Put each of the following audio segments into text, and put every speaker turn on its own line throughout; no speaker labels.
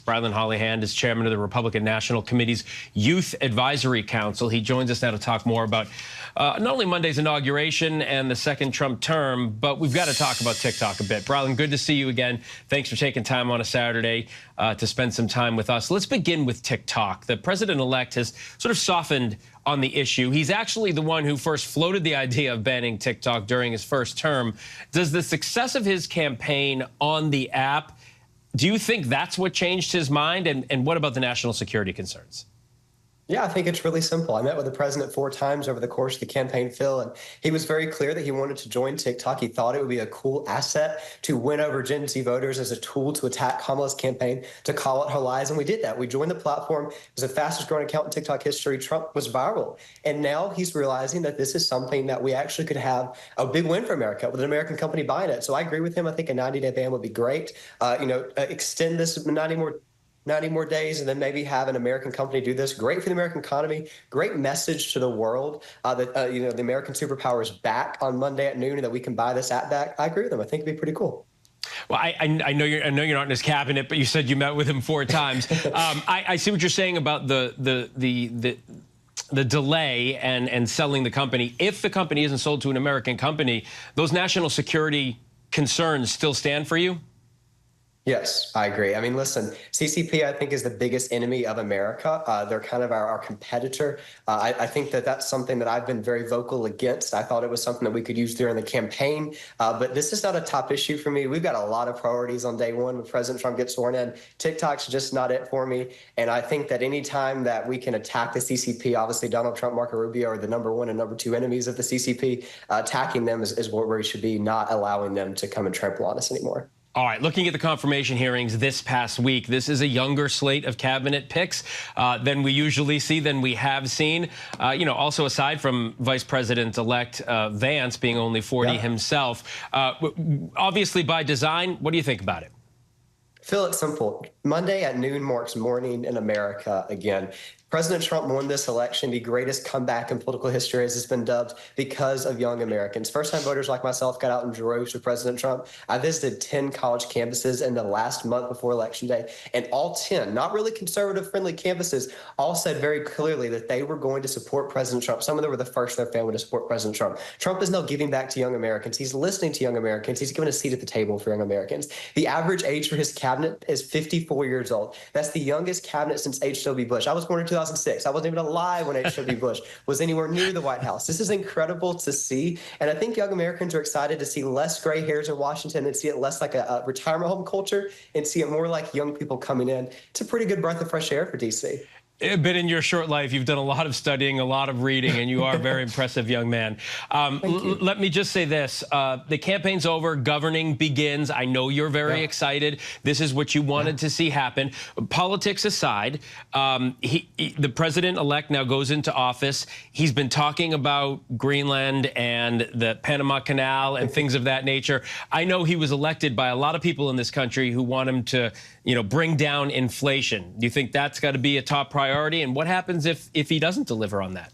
Brilyn Hollyhand is chairman of the Republican National Committee's Youth Advisory Council. He joins us now to talk more about not only Monday's inauguration and the second Trump term, but we've got to talk about TikTok a bit. Brilyn, good to see you again. Thanks for taking time on a Saturday to spend some time with us. Let's begin with TikTok. The president-elect has sort of softened on the issue. He's actually the one who first floated the idea of banning TikTok during his first term. Does the success of his campaign on the app, do you think that's what changed his mind? And what about the national security concerns?
Yeah, I think it's really simple. I met with the president 4 times over the course of the campaign, Phil, and he was very clear that he wanted to join TikTok. He thought it would be a cool asset to win over Gen Z voters as a tool to attack Kamala's campaign, to call out her lies, and we did that. We joined the platform. It was the fastest growing account in TikTok history. Trump was viral, and now he's realizing that this is something that we actually could have a big win for America with an American company buying it. So I agree with him. I think a 90-day ban would be great. Extend this 90 more days and then maybe have an American company do this. Great for the American economy. Great message to the world that the American superpower is back on Monday at noon and that we can buy this app back. I agree with him. I think it'd be pretty cool.
Well, I know you're not in his cabinet, but you said you met with him 4 times. I see what you're saying about the delay and selling the company. If the company isn't sold to an American company, those national security concerns still stand for you?
Yes, I agree. I mean, listen, CCP, I think, is the biggest enemy of America. They're kind of our competitor. I think that that's something that I've been very vocal against. I thought it was something that we could use during the campaign. But this is not a top issue for me. We've got a lot of priorities on day one when President Trump gets sworn in. TikTok's just not it for me. And I think that any time that we can attack the CCP, obviously Donald Trump, Marco Rubio are the #1 and #2 enemies of the CCP. Attacking them is where we should be, not allowing them to come and trample on us anymore.
All right, looking at the confirmation hearings this past week, this is a younger slate of cabinet picks than we usually see, than we have seen. Also aside from Vice President-elect Vance being only 40 himself, obviously by design, what do you think about it?
Phil, it's simple. Monday at noon marks morning in America again. President Trump won this election, the greatest comeback in political history, as it's been dubbed, because of young Americans. First-time voters like myself got out in droves for President Trump. I visited 10 college campuses in the last month before Election Day, and all 10, not really conservative-friendly campuses, all said very clearly that they were going to support President Trump. Some of them were the first in their family to support President Trump. Trump is now giving back to young Americans. He's listening to young Americans. He's given a seat at the table for young Americans. The average age for his cabinet is 54 years old. That's the youngest cabinet since H.W. Bush. I was born in 2006. I wasn't even alive when H.W. Bush was anywhere near the White House. This is incredible to see. And I think young Americans are excited to see less gray hairs in Washington and see it less like a retirement home culture and see it more like young people coming in. It's a pretty good breath of fresh air for D.C.
But in your short life, you've done a lot of studying, a lot of reading, and you are a very impressive young man. Let me just say this. The campaign's over. Governing begins. I know you're very excited. This is what you wanted to see happen. Politics aside, the president-elect now goes into office. He's been talking about Greenland and the Panama Canal and things of that nature. I know he was elected by a lot of people in this country who want him to, bring down inflation. Do you think that's got to be a top priority? And what happens if he doesn't deliver on that?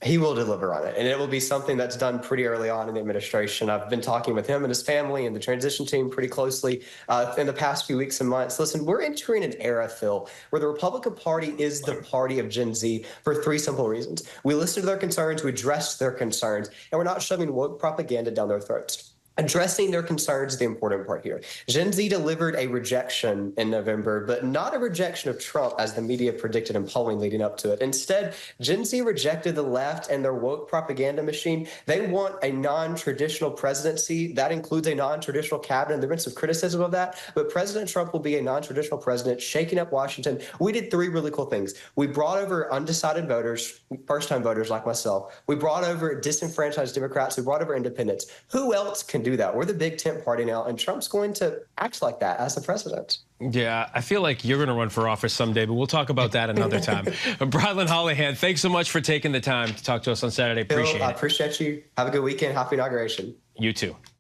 He will deliver on it, and it will be something that's done pretty early on in the administration. I've been talking with him and his family and the transition team pretty closely in the past few weeks and months. Listen, we're entering an era, Phil, where the Republican Party is the party of Gen Z for 3 simple reasons. We listen to their concerns, we address their concerns, and we're not shoving woke propaganda down their throats. Addressing their concerns is the important part here. Gen Z delivered a rejection in November, but not a rejection of Trump as the media predicted in polling leading up to it. Instead, Gen Z rejected the left and their woke propaganda machine. They want a non-traditional presidency. That includes a non-traditional cabinet. There's been some criticism of that, but President Trump will be a non-traditional president, shaking up Washington. We did 3 really cool things. We brought over undecided voters, first-time voters like myself. We brought over disenfranchised Democrats. We brought over independents. Who else can do that? We're the big tent party now, and Trump's going to act like that as the president.
Yeah, I feel like you're going to run for office someday, but we'll talk about that another time. Brilyn Hollyhand, thanks so much for taking the time to talk to us on Saturday. Appreciate it.
I appreciate you. Have a good weekend. Happy inauguration.
You too.